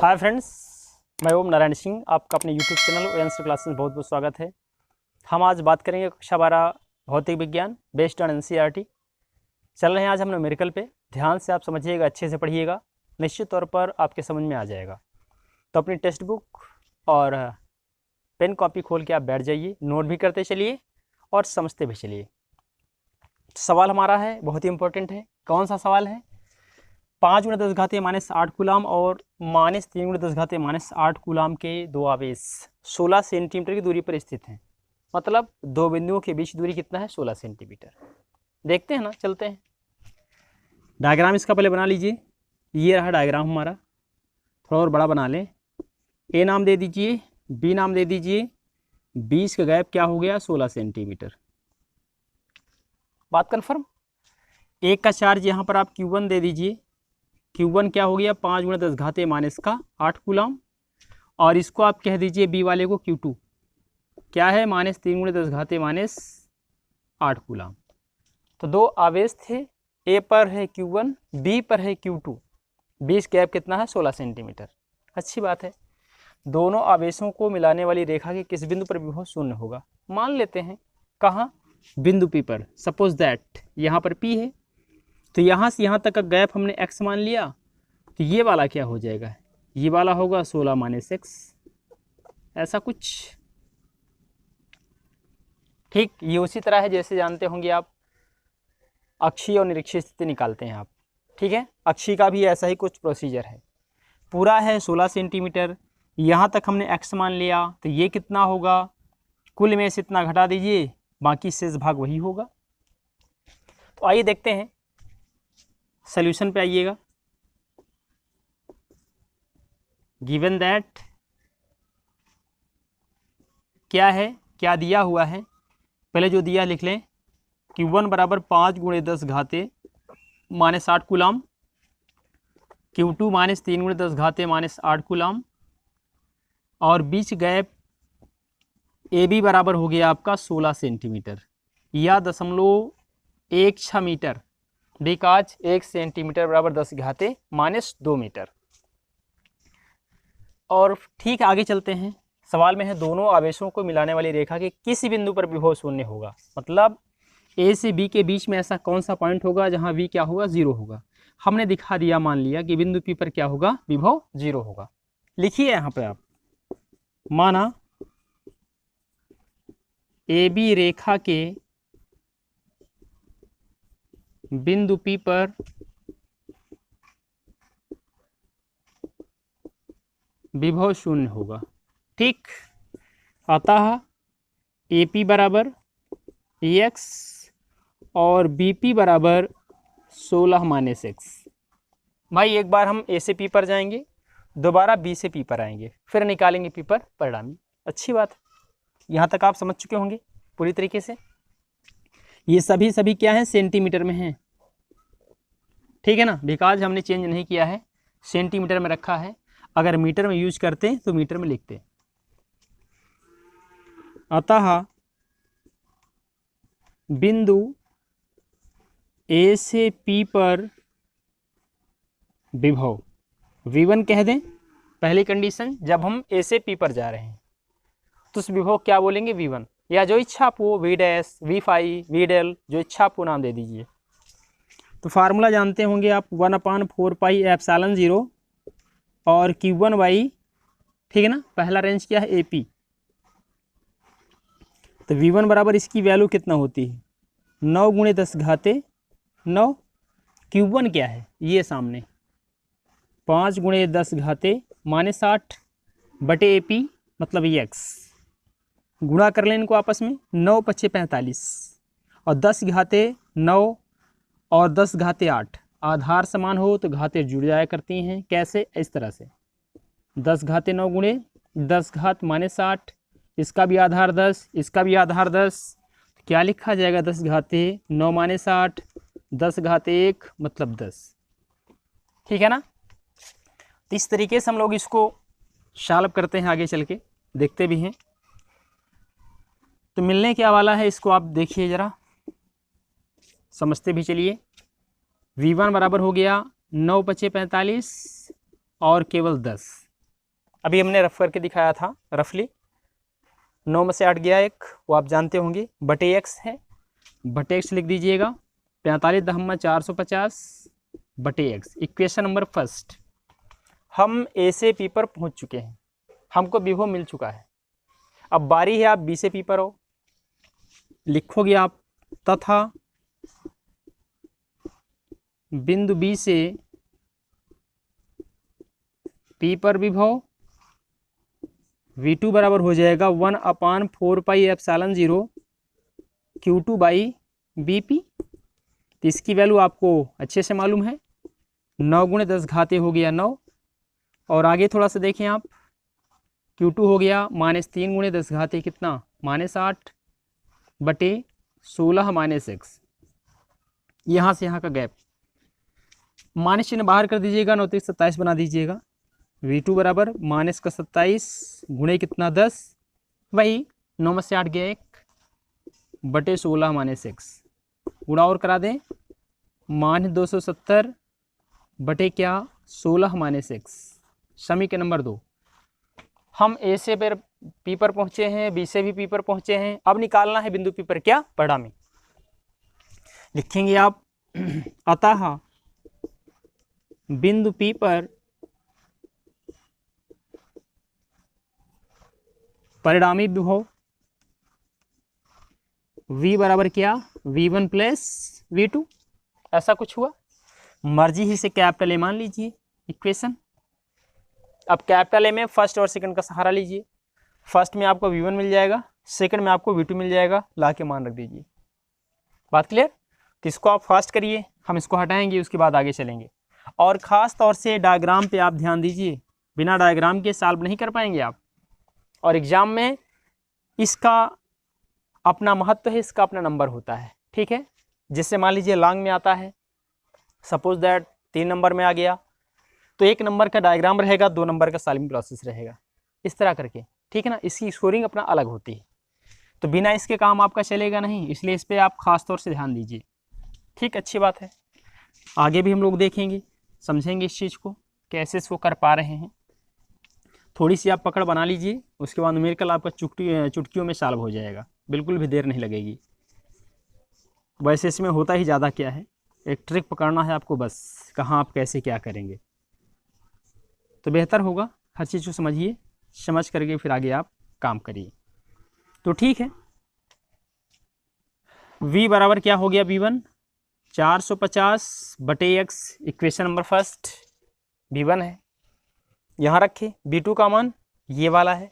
Hi friends, मैं ओम नारायण सिंह, आपका अपने यूट्यूब चैनल ओएनसी क्लासेस में बहुत बहुत स्वागत है। हम आज बात करेंगे कक्षा 12 भौतिक विज्ञान बेस्ड ऑन एनसीईआरटी। चल रहे हैं आज हम न्यूमेरिकल पे। ध्यान से आप समझिएगा, अच्छे से पढ़िएगा, निश्चित तौर पर आपके समझ में आ जाएगा। तो अपनी टेक्स्ट बुक और पेन कॉपी खोल के आप बैठ जाइए, नोट भी करते चलिए और समझते भी चलिए। सवाल हमारा है, बहुत ही इंपॉर्टेंट है। कौन सा सवाल है? 5 × 10⁻⁸ कूलाम और -3 × 10⁻⁸ कूलाम के दो आवेश 16 सेंटीमीटर की दूरी पर स्थित हैं। मतलब दो बिंदुओं के बीच दूरी कितना है? 16 सेंटीमीटर। देखते हैं ना, चलते हैं। डायग्राम इसका पहले बना लीजिए। ये रहा डायग्राम हमारा, थोड़ा और बड़ा बना लें। ए नाम दे दीजिए, बी नाम दे दीजिए। 20 का गैप क्या हो गया? 16 सेंटीमीटर। बात कन्फर्म। एक का चार्ज यहाँ पर आप Q1 दे दीजिए। Q1 क्या हो गया? 5 × 10⁻⁸ कूलाम। और इसको आप कह दीजिए बी वाले को Q2 क्या है? -3 × 10⁻⁸ कूलाम। तो दो आवेश थे, ए पर है Q1, बी पर है Q2। 20 गैप कितना है? 16 सेंटीमीटर। अच्छी बात है। दोनों आवेशों को मिलाने वाली रेखा के किस बिंदु पर विभव शून्य होगा? मान लेते हैं। कहाँ? बिंदु P पर। सपोज दैट यहाँ पर P है, तो यहाँ से यहाँ तक का गैप हमने x मान लिया, तो ये वाला क्या हो जाएगा? ये वाला होगा 16 - x, ऐसा कुछ। ठीक, ये उसी तरह है जैसे जानते होंगे आप अक्षीय और निरीक्षीय स्थिति निकालते हैं आप। ठीक है, अक्षीय का भी ऐसा ही कुछ प्रोसीजर है। पूरा है 16 सेंटीमीटर, यहाँ तक हमने x मान लिया, तो ये कितना होगा? कुल में से इतना घटा दीजिए, बाकी शेष भाग वही होगा। तो आइए देखते हैं, सॉल्यूशन पे आइएगा। गिवन दैट क्या है, क्या दिया हुआ है? पहले जो दिया लिख लें। Q1 बराबर 5 × 10⁻⁸ कूलाम, Q2 -3 × 10⁻⁸ कूलाम, और बीच गैप AB बराबर हो गया आपका 16 सेंटीमीटर या 0.16 मीटर, बिकॉज 1 सेंटीमीटर बराबर 10⁻² मीटर। और ठीक आगे चलते हैं। सवाल में है दोनों आवेशों को मिलाने वाली रेखा के किसी बिंदु पर विभव शून्य होगा। मतलब ए से बी के बीच में ऐसा कौन सा पॉइंट होगा जहां v क्या होगा? 0 होगा। हमने दिखा दिया, मान लिया कि बिंदु P पर क्या होगा? विभव 0 होगा। लिखिए यहाँ पे आप, माना AB रेखा के बिंदु P पर विभव शून्य होगा। ठीक, अतः AP बराबर x और BP बराबर 16 - x। भाई एक बार हम A से P पर जाएंगे, दोबारा B से P पर आएंगे, फिर निकालेंगे P पर परिणामी। अच्छी बात है, यहाँ तक आप समझ चुके होंगे पूरी तरीके से। ये सभी क्या है? सेंटीमीटर में हैं। ठीक है ना, बिकॉज हमने चेंज नहीं किया है, सेंटीमीटर में रखा है। अगर मीटर में यूज करते तो मीटर में लिखते। अतः बिंदु A से P पर विभव V1 कह दें। पहली कंडीशन, जब हम A से P पर जा रहे हैं तो उस विभव क्या बोलेंगे? V1, या जो इच्छा आप वो V', V5, V', जो इच्छा आपको नाम दे दीजिए। तो फार्मूला जानते होंगे आप, 1/4πε0 और Q1/, ठीक है ना। पहला रेंज क्या है? AP। तो V1 बराबर इसकी वैल्यू कितना होती है? 9 × 10⁻⁹। Q1 क्या है? ये सामने 5 × 10⁻⁷ बटे AP, मतलब ये x। गुणा कर लें इनको आपस में, 9 × 5 = 45 और 10⁻9 और 10⁻8 आधार समान हो तो घातें जुड़ जाया करती हैं। कैसे? इस तरह से 10⁻9 × 10⁻⁷, इसका भी आधार 10, इसका भी आधार 10। क्या लिखा जाएगा? 10⁻9 - 60, 10⁻1 मतलब 10। ठीक है ना। तो इस तरीके से हम लोग इसको सॉल्व करते हैं, आगे चल के देखते भी हैं। तो मिलने क्या वाला है इसको आप देखिए ज़रा, समझते भी चलिए। V1 बराबर हो गया 9 × 5 = 45 और केवल 10। अभी हमने रफ करके दिखाया था रफली। 9 में से 8 गया एक, वो आप जानते होंगे, बटे x है, बटे x लिख दीजिएगा। 45 दहम्मा 450 बटे x। Equation number first. हम ए से पी पर पहुंच चुके हैं, हमको विभव मिल चुका है। अब बारी है आप बी से पी पर हो। लिखोगे आप तथा बिंदु बी से पी पर विभव V2 बराबर हो जाएगा 1/4πε0 Q2 बाई BP। तो इसकी वैल्यू आपको अच्छे से मालूम है, 9 गुणे 10 घाते हो गया 9। और आगे थोड़ा सा देखें आप, Q2 हो गया -3 गुणे 10 घाते कितना, -8 बटे 16 -x। यहाँ से यहाँ का गैप, माइनस चिन्ह बाहर कर दीजिएगा, 9 3 27 बना दीजिएगा। V2 बराबर -27 गुणे कितना 10, वही 9 में से 8 गया 1 बटे 16 -x। गुणा और करा दें, -270 बटे क्या 16 -x। समीकरण नंबर 2। हम ए से पी पर पहुंचे हैं, बी से भी पी पर पहुंचे हैं। अब निकालना है बिंदु पी पर क्या, परिणामी। लिखेंगे आप अतः बिंदु पी पर परिणामी विभव V बराबर क्या, V1 प्लस V2। ऐसा कुछ हुआ, मर्जी ही से कैपिटल ए मान लीजिए इक्वेशन। अब कैपिटल ए में फर्स्ट और सेकंड का सहारा लीजिए। फर्स्ट में आपको V1 मिल जाएगा, सेकंड में आपको V2 मिल जाएगा, ला के मान रख दीजिए। बात क्लियर। तो इसको आप फास्ट करिए, हम इसको हटाएंगे, उसके बाद आगे चलेंगे। और ख़ास तौर से डायग्राम पे आप ध्यान दीजिए, बिना डायग्राम के सॉल्व नहीं कर पाएंगे आप। और एग्ज़ाम में इसका अपना महत्व है, इसका अपना नंबर होता है, ठीक है। जिससे मान लीजिए लॉन्ग में आता है, सपोज दैट 3 नंबर में आ गया, तो 1 नंबर का डायग्राम रहेगा, 2 नंबर का सॉल्विंग प्रोसेस रहेगा, इस तरह करके, ठीक है ना। इसकी स्कोरिंग अपना अलग होती है, तो बिना इसके काम आपका चलेगा नहीं, इसलिए इस पर आप ख़ास तौर से ध्यान दीजिए, ठीक। अच्छी बात है, आगे भी हम लोग देखेंगे, समझेंगे इस चीज़ को कैसे इसको कर पा रहे हैं। थोड़ी सी आप पकड़ बना लीजिए, उसके बाद न्यूमेरिकल आपका चुटकियों में सॉल्व हो जाएगा, बिल्कुल भी देर नहीं लगेगी। वैसे इसमें होता ही ज़्यादा क्या है, एक ट्रिक पकड़ना है आपको बस, कहाँ आप कैसे क्या करेंगे, तो बेहतर होगा हर चीज़ को समझिए, समझ करके फिर आगे आप काम करिए। तो ठीक है, V बराबर क्या हो गया, V1 450 बटे x। Equation number first V1 है, यहाँ रखे। V2 का मान ये वाला है,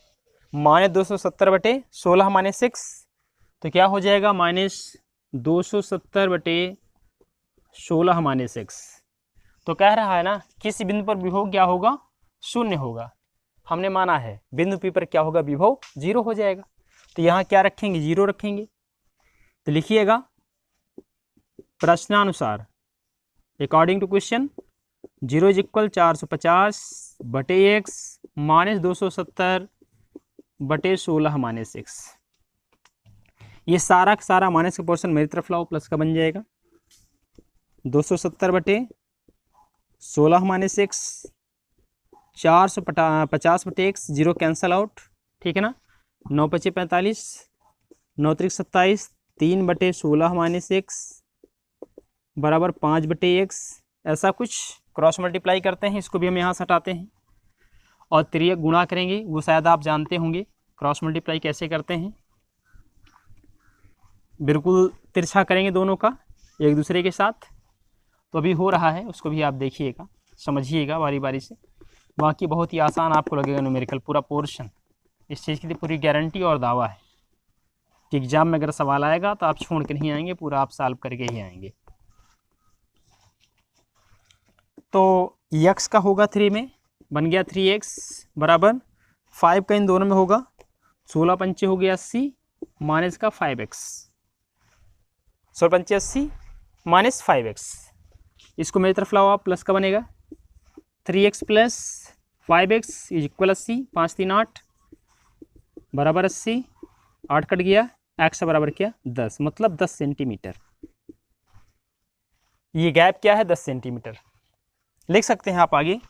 -270 बटे 16 -x। तो क्या हो जाएगा, -270 बटे 16 -x। तो कह रहा है ना, किसी बिंदु पर विभव क्या होगा, 0 होगा। हमने माना है बिंदु P पर क्या होगा, विभव 0 हो जाएगा। तो यहाँ क्या रखेंगे, 0 रखेंगे। तो लिखिएगा प्रश्नानुसार, according to question, 0 is equal 450 बटे x -270 बटे 16 -x। ये सारा का सारा माइनस का पोर्शन मेरी तरफ लाओ, प्लस का बन जाएगा। 270 बटे 16 -x, 450 बटे x, 0 कैंसल आउट, ठीक है ना। 9 × 5 = 45, 9 × 3 = 27, 3 बटे 16 -x बराबर 5 बटे x। ऐसा कुछ क्रॉस मल्टीप्लाई करते हैं, इसको भी हम यहाँ से हटाते हैं और तिर्यक गुणा करेंगे, वो शायद आप जानते होंगे क्रॉस मल्टीप्लाई कैसे करते हैं। बिल्कुल तिरछा करेंगे दोनों का एक दूसरे के साथ। तो अभी हो रहा है, उसको भी आप देखिएगा, समझिएगा बारी बारी से। बाकी बहुत ही आसान आपको लगेगा न्यूमेरिकल पूरा पोर्शन, इस चीज़ की पूरी गारंटी और दावा है कि एग्जाम में अगर सवाल आएगा तो आप छोड़ के नहीं आएंगे, पूरा आप सॉल्व करके ही आएंगे। तो x का होगा 3 में, बन गया 3x बराबर 5 का इन दोनों में होगा, 16 पंचे हो गया 80 माइनस का 5x, 16 पंचे 80 माइनस 5x। इसको मेरी तरफ लाओ आप, प्लस का बनेगा 3x plus 5x is equal 80, 5 3 8 बराबर 80, 8 कट गया, x बराबर क्या 10, मतलब 10 सेंटीमीटर। ये गैप क्या है, 10 सेंटीमीटर। लिख सकते हैं आप आगे,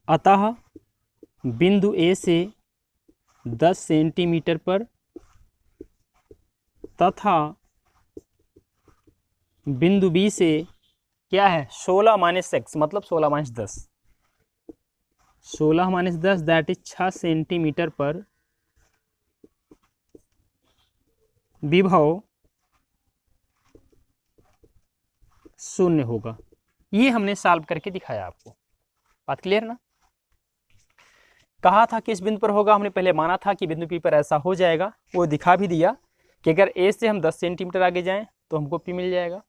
अतः बिंदु ए से 10 सेंटीमीटर पर तथा बिंदु बी से क्या है 16 माइनस एक्स, मतलब 16 minus 10, 16 minus 10 that is 6 centimetre पर विभव शून्य होगा। ये हमने सॉल्व करके दिखाया आपको। बात क्लियर ना? कहा था कि इस बिंदु पर होगा, हमने पहले माना था कि बिंदु पी पर ऐसा हो जाएगा, वो दिखा भी दिया कि अगर ए से हम 10 सेंटीमीटर आगे जाएं तो हमको पी मिल जाएगा,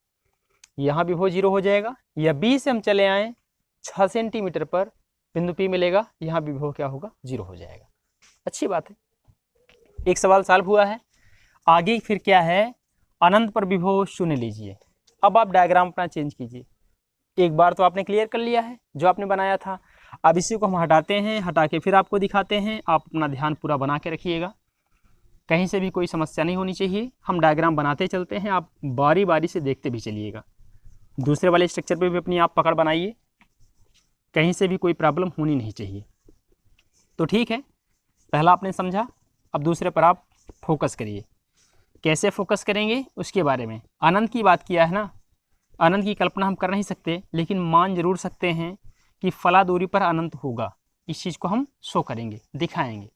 यहाँ विभव 0 हो जाएगा। या बी से हम चले आएँ 6 सेंटीमीटर पर बिंदु पी मिलेगा, यहाँ विभव क्या होगा 0 हो जाएगा। अच्छी बात है, एक सवाल सॉल्व हुआ है। आगे फिर क्या है, अनंत पर विभव शून्य लीजिए। अब आप डायग्राम अपना चेंज कीजिए। एक बार तो आपने क्लियर कर लिया है जो आपने बनाया था, अब इसी को हम हटाते हैं, हटा के फिर आपको दिखाते हैं। आप अपना ध्यान पूरा बना के रखिएगा, कहीं से भी कोई समस्या नहीं होनी चाहिए। हम डायग्राम बनाते चलते हैं, आप बारी बारी से देखते भी चलिएगा। दूसरे वाले स्ट्रक्चर पे भी अपनी आप पकड़ बनाइए, कहीं से भी कोई प्रॉब्लम होनी नहीं चाहिए। तो ठीक है, पहला आपने समझा, अब दूसरे पर आप फोकस करिए। कैसे फोकस करेंगे उसके बारे में। अनंत की बात किया है ना, अनंत की कल्पना हम कर नहीं सकते, लेकिन मान जरूर सकते हैं कि फला दूरी पर अनंत होगा। इस चीज़ को हम शो करेंगे, दिखाएंगे।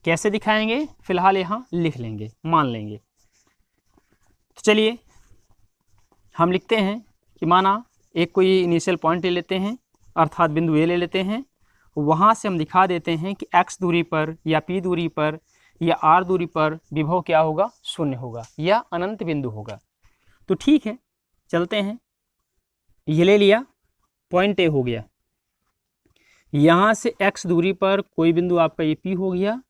कैसे दिखाएंगे फिलहाल यहाँ लिख लेंगे, मान लेंगे। तो चलिए हम लिखते हैं कि माना एक कोई इनिशियल पॉइंट ले लेते हैं, अर्थात बिंदु ए ले लेते हैं। वहाँ से हम दिखा देते हैं कि x दूरी पर या p दूरी पर या r दूरी पर विभव क्या होगा, शून्य होगा या अनंत बिंदु होगा। तो ठीक है, चलते हैं। ये ले लिया, पॉइंट ए हो गया। यहाँ से x दूरी पर कोई बिंदु आपका ये p हो गया,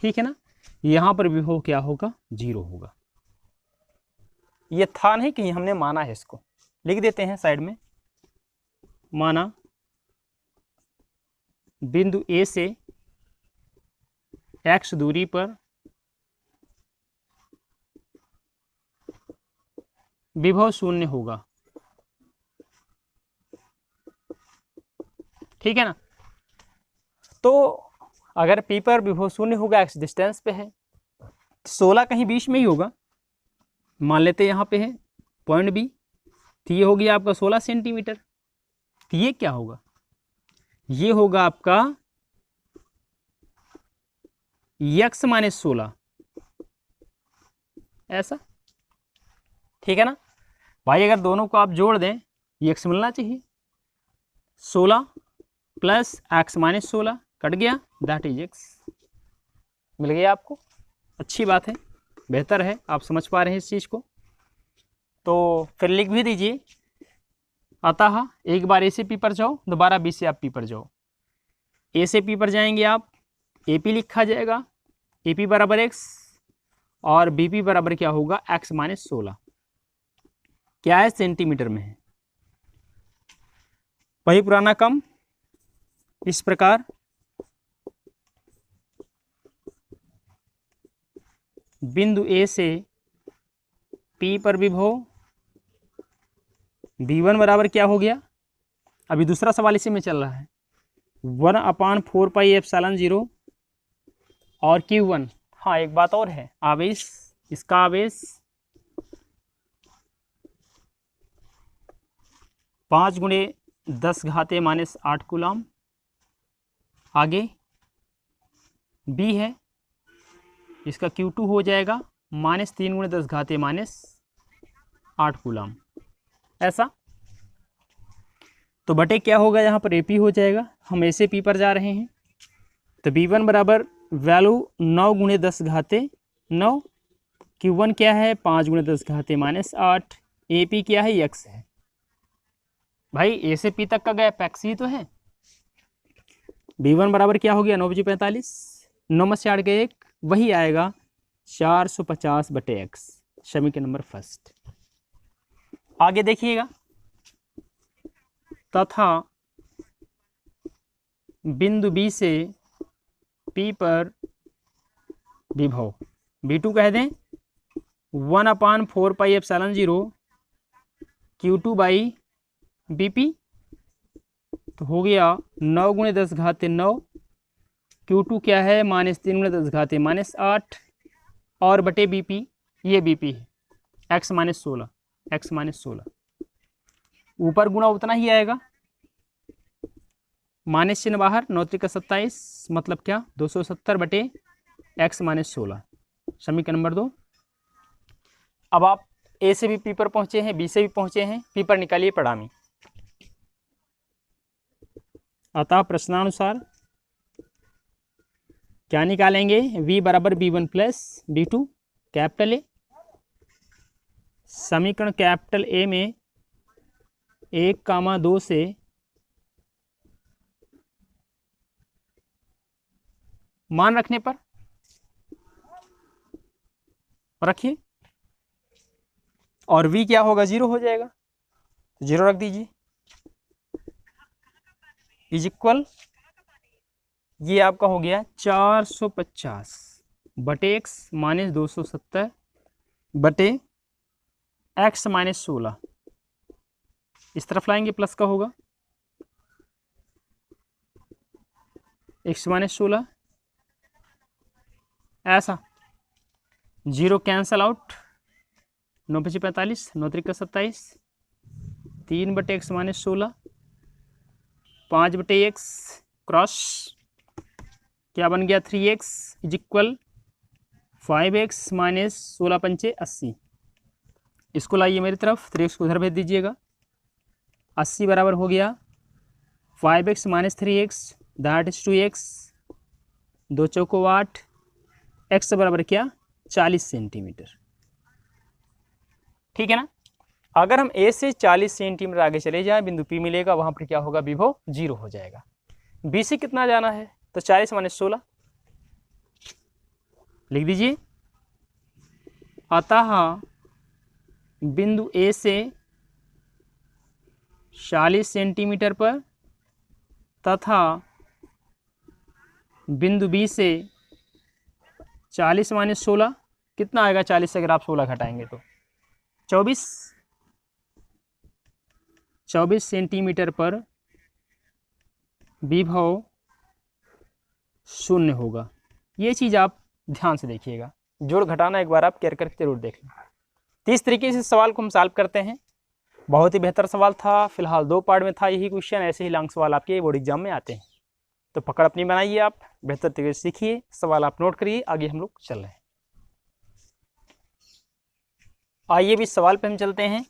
ठीक है ना। यहाँ पर विभव क्या होगा, 0 होगा। ये था नहीं कि हमने माना है, इसको लिख देते हैं साइड में। माना बिंदु ए से x दूरी पर विभव शून्य होगा, ठीक है ना। तो अगर p पर विभव शून्य होगा, x डिस्टेंस पे है, 16 कहीं बीच में ही होगा, मान लेते यहाँ पे है पॉइंट बी। तो ये हो गया आपका 16 सेंटीमीटर। तो ये क्या होगा, ये होगा आपका x माइनस 16, ऐसा, ठीक है ना भाई। अगर दोनों को आप जोड़ दें, ये x मिलना चाहिए, 16 प्लस x माइनस 16 कट गया, दैट इज x। मिल गया आपको, अच्छी बात है, बेहतर है, आप समझ पा रहे हैं इस चीज़ को। तो फिर लिख भी दीजिए, अतः एक बार ए से पी पर जाओ, दोबारा बी से आप पी पर जाओ। ए से पी पर जाएंगे आप, ए पी लिखा जाएगा, ए पी बराबर एक्स, और बी पी बराबर क्या होगा, एक्स माइनस 16। क्या है, सेंटीमीटर में है, वही पुराना कम। इस प्रकार बिंदु ए से पी पर विभव v1 बराबर क्या हो गया, अभी दूसरा सवाल इसी में चल रहा है, 1/4πε0 और Q1। हाँ एक बात और है, आवेश, इसका आवेश 5 × 10⁻⁸ कूलम। आगे B है, इसका Q2 हो जाएगा -3 × 10⁻⁸ कूलम, ऐसा। तो बटे क्या होगा, यहाँ पर AP हो जाएगा, हम ऐसे P पर जा रहे हैं। तो V1 बराबर वैल्यू 9 × 10⁻⁹, Q1 क्या है 5 × 10⁻⁸, AP क्या है, x है। भाई ए से P तक का गैप x ही तो है। V1 बराबर क्या हो गया, 9×45, 9 में से 8 गए 1, वही आएगा 450/x, समीकरण नंबर फर्स्ट। आगे देखिएगा, तथा बिंदु B से P पर विभव V2 कह दें 1/4πε0 Q2/BP। तो हो गया 9 × 10⁻⁹, Q2 क्या है, -3 × 10 -8 और बटे BP, ये BP है x -16 ऊपर गुना उतना ही आएगा, माइनस चिन्ह बाहर, 9×27 मतलब क्या 270 बटे x -16, समीकरण नंबर 2। अब आप A से भी P पर पहुंचे हैं, B से भी पहुंचे हैं, P पर निकालिए परिणामी। अतः प्रश्नानुसार क्या निकालेंगे, V बराबर B1 + B2 कैपिटल A। समीकरण कैपिटल A में 1, 2 से मान रखने पर रखिए और V क्या होगा, 0 हो जाएगा, 0 रख दीजिए, इज इक्वल, ये आपका हो गया 450 बटे x -270 बटे x -16, इस तरफ लाएंगे प्लस का होगा, x -16 ऐसा, 0 कैंसल आउट, 9×45 9×3 = 27, 3 बटे x -16, 5 बटे x क्रॉस क्या बन गया 3x इज इक्वल 5x -16 × 5 = 80। इसको लाइए मेरी तरफ, 3x को उधर भेज दीजिएगा, 80 बराबर हो गया 5x - 3x that is 2x, 2 choco 8, x बराबर क्या 40 सेंटीमीटर। ठीक है ना। अगर हम A से 40 सेंटीमीटर आगे चले जाएं, बिंदु P मिलेगा, वहां पर क्या होगा, विभव 0 हो जाएगा। B से कितना जाना है, तो 40 - 16 लिख दीजिए। अतः बिंदु A से 40 सेंटीमीटर पर तथा बिंदु B से 40 - 16 कितना आएगा, 40 से अगर आप 16 घटाएंगे तो 24 सेंटीमीटर पर विभव 0 होगा। ये चीज़ आप ध्यान से देखिएगा, जोड़ घटाना एक बार आप केयर करके जरूर देख लें। तो इस तरीके से सवाल को हम सॉल्व करते हैं। बहुत ही बेहतर सवाल था, फिलहाल 2 पार्ट में था यही क्वेश्चन, ऐसे ही लॉन्ग सवाल आपके बोर्ड एग्जाम में आते हैं। तो पकड़ अपनी बनाइए, आप बेहतर तरीके से सीखिए, सवाल आप नोट करिए, आगे हम लोग चल रहे हैं। आइए भी सवाल पे हम चलते हैं।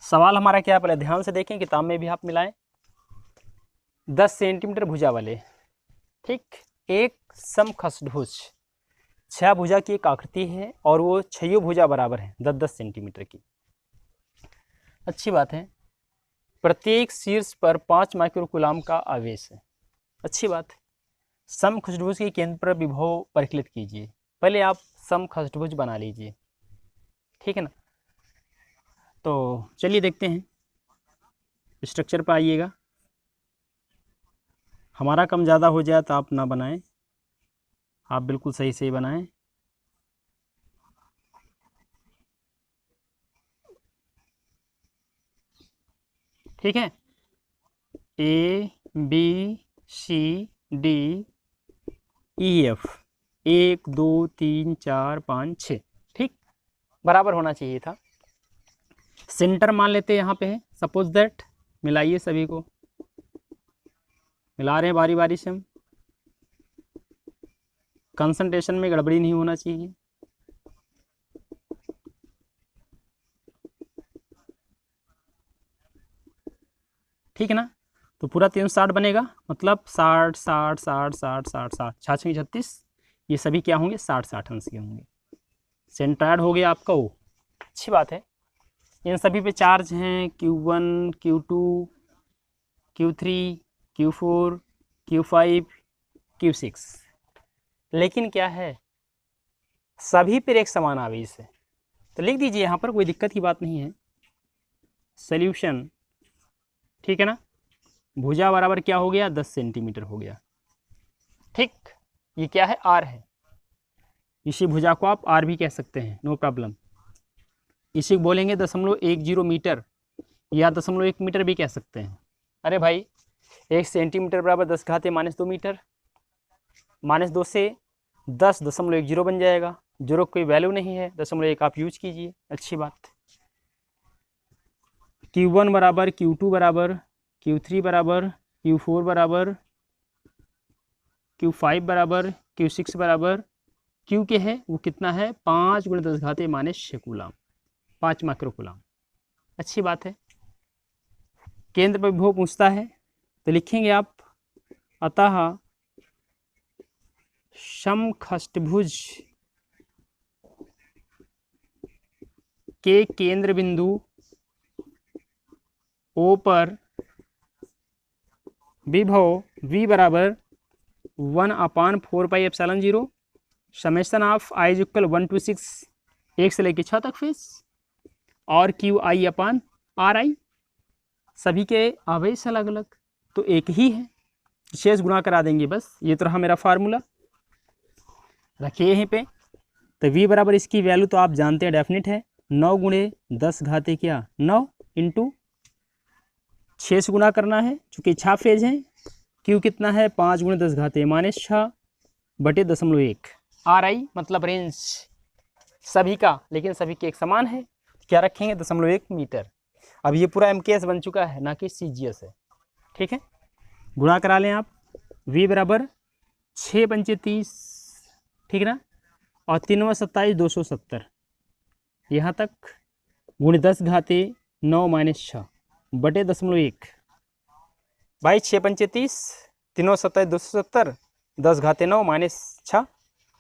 सवाल हमारा क्या, पहले ध्यान से देखें, किताब में भी आप मिलाएं। 10 सेंटीमीटर भुजा वाले, ठीक, एक समखष्टभुज 6 भुजा की एक आकृति है और वो 6 भुजा बराबर है 10-10 सेंटीमीटर की। अच्छी बात है। प्रत्येक शीर्ष पर 5 माइक्रोकूलाम का आवेश है, अच्छी बात है। समखष्टभुज के केंद्र पर विभव परिकलित कीजिए। पहले आप समखष्टभुज बना लीजिए, ठीक है ना। तो चलिए देखते हैं, स्ट्रक्चर पर आइएगा। हमारा कम ज़्यादा हो जाए तो आप ना बनाएं, आप बिल्कुल सही से बनाएं। ठीक है, A B C D E F 1 2 3 4 5 6, ठीक, बराबर होना चाहिए था। सेंटर मान लेते हैं यहाँ पे है, सपोज दैट, मिलाइए, सभी को मिला रहे हैं बारी बारी से हम, कंसंट्रेशन में गड़बड़ी नहीं होना चाहिए। ठीक है ना। तो पूरा 360 बनेगा, मतलब 60 60 60 60 60 60 66 36, ये सभी क्या होंगे 60 अंश के होंगे। सेंट्राइड हो गया आपका वो, अच्छी बात है। इन सभी पे चार्ज हैं Q1 Q2 Q3 Q4 Q5 Q6, लेकिन क्या है, सभी पर एक समान आवेश है। तो लिख दीजिए यहाँ पर, कोई दिक्कत की बात नहीं है। सॉल्यूशन, ठीक है ना। भुजा बराबर क्या हो गया, 10 सेंटीमीटर हो गया, ठीक। ये क्या है, R है। इसी भुजा को आप R भी कह सकते हैं, नो प्रॉब्लम। इसी को बोलेंगे 0.10 मीटर या 0.1 मीटर भी कह सकते हैं। अरे भाई, 1 सेंटीमीटर बराबर 10⁻² मीटर, -2 से 10.10 बन जाएगा। 0 कोई वैल्यू नहीं है, 0.1 आप यूज कीजिए, अच्छी बात। Q1 बराबर Q2 बराबर Q3 बराबर Q4 बराबर Q5 बराबर Q6 बराबर Q के है वो कितना है 5 × 10⁻⁶ कूलाम, 5 माइक्रोकूलाम। अच्छी बात है। केंद्र पर विभव पूछता है तो लिखेंगे आप अतः समखष्टभुज के केंद्र बिंदु O पर विभव V बराबर 1/4πε0 समेशन ऑफ i = 1 to 6 1 से लेकर 6 तक फेस और QI/RI सभी के आवेश अलग अलग तो एक ही है, शेष गुणा करा देंगे बस। ये तो रहा मेरा फार्मूला, रखिए यहीं पे। तो V बराबर इसकी वैल्यू तो आप जानते हैं, डेफिनेट है 9 × 10⁻9 इंटू 6 से गुणा करना है चूँकि 6 फेज हैं। Q कितना है 5 × 10⁻⁶ बटे 0.1। RI मतलब रेंज सभी का, लेकिन सभी के एक समान है, क्या रखेंगे 0.1 मीटर। अब ये पूरा MKS बन चुका है, ना कि CGS है, ठीक है। गुणा करा लें आप। V बराबर 6 × 5 = 30, ठीक है ना, और 3 × 27 270 यहाँ तक × 10⁻9 - 6 बटे 0.1 भाई 6 × 5 = 30, 3 × 27 270 10⁻9 - 6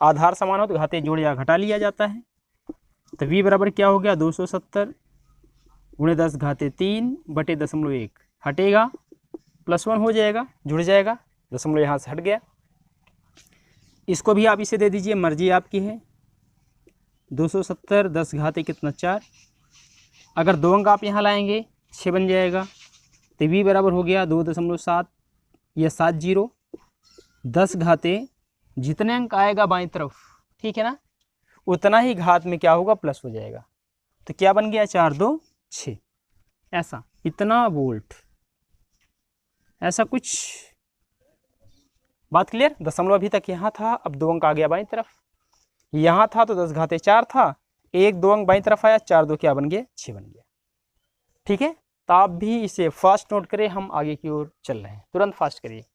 आधार समान हो तो घाते जोड़ या घटा लिया जाता है। तो V बराबर क्या हो गया 270 × 10⁻3 बटे 0.1 हटेगा +1 हो जाएगा, जुड़ जाएगा, 0 यहाँ से हट गया। इसको भी आप इसे दे दीजिए, मर्जी आपकी है। 270 10 कितना 4, अगर 2 अंक आप यहाँ लाएंगे 6 बन जाएगा। तो V बराबर हो गया 2.7 या 70 10 जितने अंक आएगा बाईं तरफ, ठीक है ना, उतना ही घात में क्या होगा प्लस हो जाएगा। तो क्या बन गया 4 2 6, ऐसा इतना वोल्ट, ऐसा कुछ। बात क्लियर। दशमलव अभी तक यहाँ था, अब 2 अंक आ गया बाईं तरफ, यहाँ था तो 10⁻4 था, 1 2 अंक बाईं तरफ आया, 4 2 क्या बन गया 6 बन गया, ठीक है। तो आप भी इसे फास्ट नोट करें, हम आगे की ओर चल रहे हैं, तुरंत फास्ट करिए।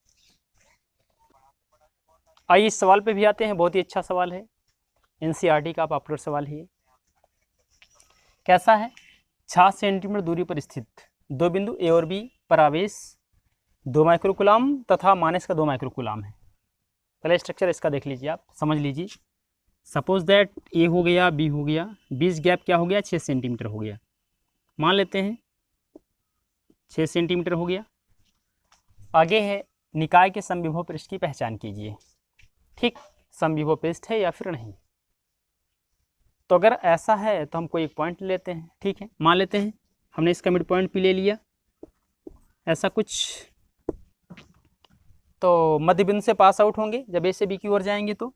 आइए इस सवाल पे भी आते हैं, बहुत ही अच्छा सवाल है, NCERT का पॉपुलर सवाल है। कैसा है, 6 सेंटीमीटर दूरी पर स्थित 2 बिंदु A और B पर आवेश 2 माइक्रोकूलाम तथा माइनस का 2 माइक्रोकूलाम है। पहले स्ट्रक्चर इसका देख लीजिए, आप समझ लीजिए। सपोज दैट A हो गया, B हो गया, बीच गैप क्या हो गया 6 सेंटीमीटर हो गया, मान लेते हैं 6 सेंटीमीटर हो गया। आगे है निकाय के समविभव पृष्ठ की पहचान कीजिए, ठीक, समविभव पृष्ठ है या फिर नहीं। तो अगर ऐसा है तो हम कोई एक पॉइंट लेते हैं, ठीक है, मान लेते हैं हमने इसका मिड पॉइंट भी ले लिया, ऐसा कुछ। तो मध्य बिंदु से पास आउट होंगे जब A से B की ओर जाएंगे तो,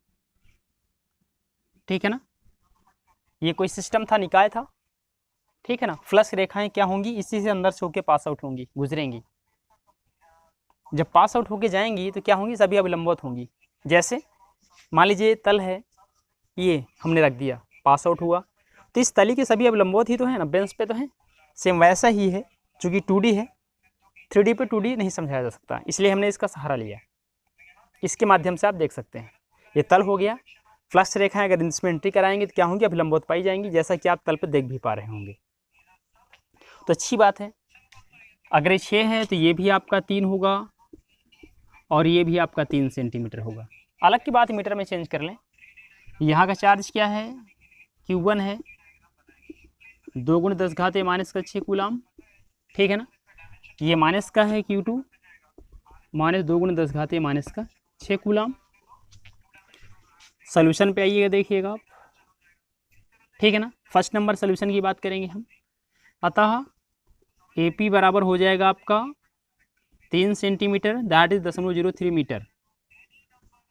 ठीक है ना। ये कोई सिस्टम था, निकाय था, ठीक है ना। फ्लक्स रेखाएं क्या होंगी, इसी से अंदर से होके पास आउट होंगी, गुजरेंगी। जब पास आउट होके जाएंगी तो क्या होंगी, सभी अभिलंबवत होंगी। जैसे मान लीजिए तल है, ये हमने रख दिया, पास आउट हुआ, तो इस तली के सभी अभिलंबवत ही तो है ना, बेंच पे तो है। सेम वैसा ही है, चूँकि 2D है, 3D पे 2D नहीं समझाया जा सकता, इसलिए हमने इसका सहारा लिया। इसके माध्यम से आप देख सकते हैं, ये तल हो गया। फ्लक्स रेखाएं अगर इसमें एंट्री कराएंगे तो क्या होंगी, अभिलंबवत पाई जाएंगी, जैसा कि आप तल पर देख भी पा रहे होंगे। तो अच्छी बात है। अगर ये 6 है तो ये भी आपका 3 होगा और ये भी आपका 3 सेंटीमीटर होगा। अलग की बात मीटर में चेंज कर लें। यहाँ का चार्ज क्या है, Q1 है 2 × 10⁻⁻6 कूलाम, ठीक है ना। ये माइनस का है Q2 -2 × 10⁻6 कूलाम। सोल्यूशन पे आइएगा, देखिएगा आप, ठीक है ना। फर्स्ट नंबर सोल्यूशन की बात करेंगे हम। अतः AP बराबर हो जाएगा आपका 3 centimetre, that is 0.03 metre.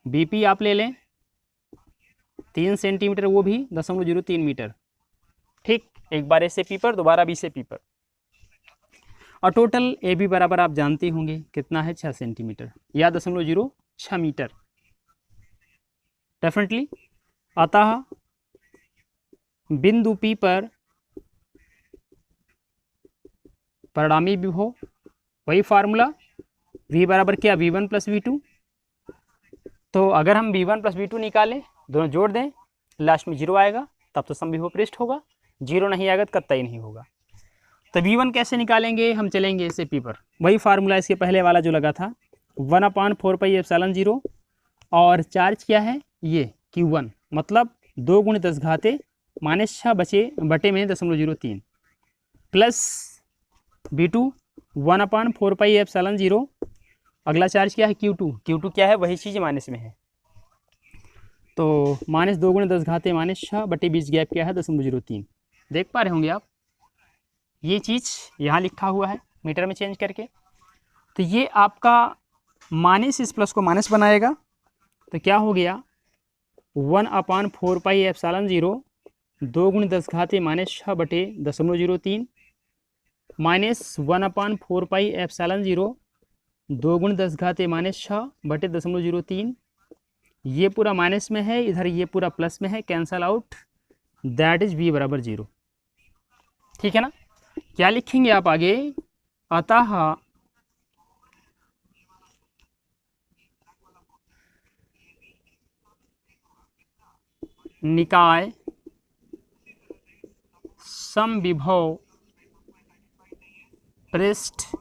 BP आप ले लें 3 सेंटीमीटर, वो भी 0.03 मीटर, ठीक। एक बार A से P पर, दोबारा B से P पर, और टोटल AB बराबर आप जानते होंगे कितना है 6 सेंटीमीटर या 0.06 मीटर। डेफिनेटली। अतः बिंदु P पर परिणामी विभव, वही फार्मूला V बराबर क्या, V1 प्लस V2। तो अगर हम V1 प्लस V2 निकालें, दोनों जोड़ दें, लास्ट में 0 आएगा, तब तो समविभव पृष्ठ होगा। 0 नहीं आएगा तो कतई नहीं होगा। तो V1 कैसे निकालेंगे, हम चलेंगे इसे P पर, वही फार्मूला इसके पहले वाला जो लगा था, 1/4πε0, और चार्ज क्या है ये Q1, मतलब 2 × 10 घाते -6 बटे में 0.03 प्लस V2 1/4πε0, अगला चार्ज क्या है Q2 क्या है, वही चीज़ माइनस में है, तो -2 × 10 घाते -6 बटे बीच गैप क्या है 0.03। देख पा रहे होंगे आप, ये चीज़ यहाँ लिखा हुआ है मीटर में चेंज करके। तो ये आपका माइनस इस प्लस को माइनस बनाएगा, तो क्या हो गया 1/4πε0 2 × 10 घाते -6 बटे 0.03 माइनस 1/4πε0 2 × 10 घाते -6 बटे 0.03। ये पूरा माइनस में है, इधर ये पूरा प्लस में है, cancel out, that is V बराबर 0। ठीक है ना। क्या लिखेंगे आप आगे, अतः निकाय समविभव पृष्ठ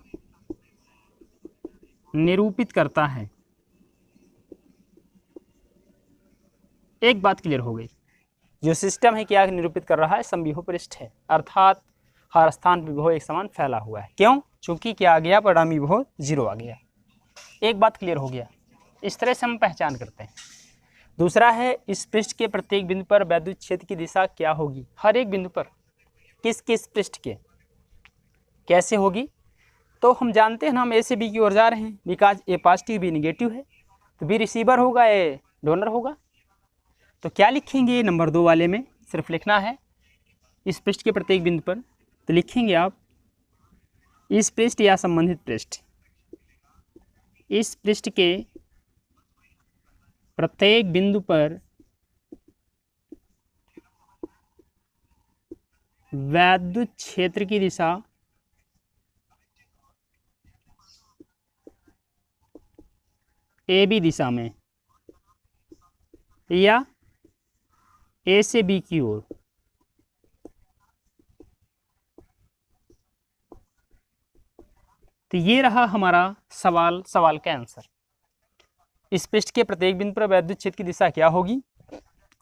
निरूपित करता है। एक बात क्लियर हो गई, जो सिस्टम है क्या निरूपित कर रहा है, समविभव पृष्ठ है, अर्थात हर स्थान पर विभव एक समान फैला हुआ है। क्यों, चूंकि क्या आ गया, परिणामी विभव 0 आ गया। एक बात क्लियर हो गया, इस तरह से हम पहचान करते हैं। दूसरा है, इस पृष्ठ के प्रत्येक बिंदु पर वैद्युत क्षेत्र की दिशा क्या होगी, हर एक बिंदु पर, किस किस पृष्ठ के कैसे होगी। तो हम जानते हैं ना, हम ए से बी की ओर जा रहे हैं, because A positive B negative है, तो बी रिसीवर होगा, ए डोनर होगा। तो क्या लिखेंगे नंबर 2 वाले में, सिर्फ लिखना है इस पृष्ठ के प्रत्येक बिंदु पर, तो लिखेंगे आप इस पृष्ठ या संबंधित पृष्ठ, इस पृष्ठ के प्रत्येक बिंदु पर वैद्युत क्षेत्र की दिशा ए बी दिशा में या ए से बी की ओर। तो ये रहा हमारा सवाल का आंसर। इस पृष्ठ के प्रत्येक बिंदु पर वैद्युत क्षेत्र की दिशा क्या होगी,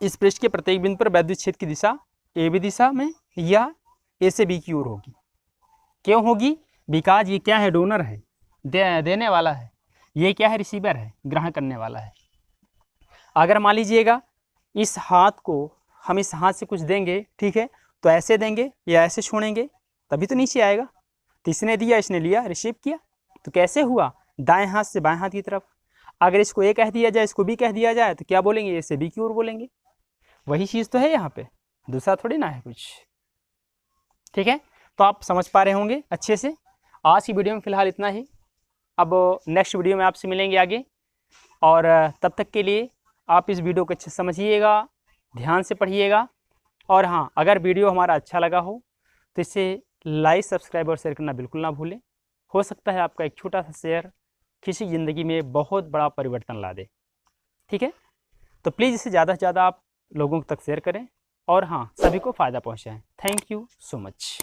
इस पृष्ठ के प्रत्येक बिंदु पर वैद्युत क्षेत्र की दिशा ए बी दिशा में या ए से बी की ओर होगी। क्यों होगी, बिकॉज ये क्या है, डोनर है, देने वाला है, ये क्या है, रिसीवर है, ग्रहण करने वाला है। अगर मान लीजिएगा इस हाथ को हम इस हाथ से कुछ देंगे, ठीक है, तो ऐसे देंगे या ऐसे छोड़ेंगे, तभी तो नीचे आएगा। तो इसने दिया, इसने लिया, रिसीव किया, तो कैसे हुआ, दाएं हाथ से बाएं हाथ की तरफ। अगर इसको ए कह दिया जाए, इसको बी कह दिया जाए, तो क्या बोलेंगे, ए से बी की ओर बोलेंगे। वही चीज़ तो है यहाँ पे, दूसरा थोड़ी ना है कुछ। ठीक है, तो आप समझ पा रहे होंगे अच्छे से। आज की वीडियो में फ़िलहाल इतना ही, अब नेक्स्ट वीडियो में आपसे मिलेंगे आगे, और तब तक के लिए आप इस वीडियो को अच्छे से समझिएगा, ध्यान से पढ़िएगा। और हाँ, अगर वीडियो हमारा अच्छा लगा हो तो इसे लाइक, सब्सक्राइब और शेयर करना बिल्कुल ना भूलें। हो सकता है आपका एक छोटा सा शेयर किसी ज़िंदगी में बहुत बड़ा परिवर्तन ला दे। ठीक है, तो प्लीज़ इसे ज़्यादा से ज़्यादा आप लोगों तक शेयर करें, और हाँ, सभी को फ़ायदा पहुँचाएँ। Thank you so much.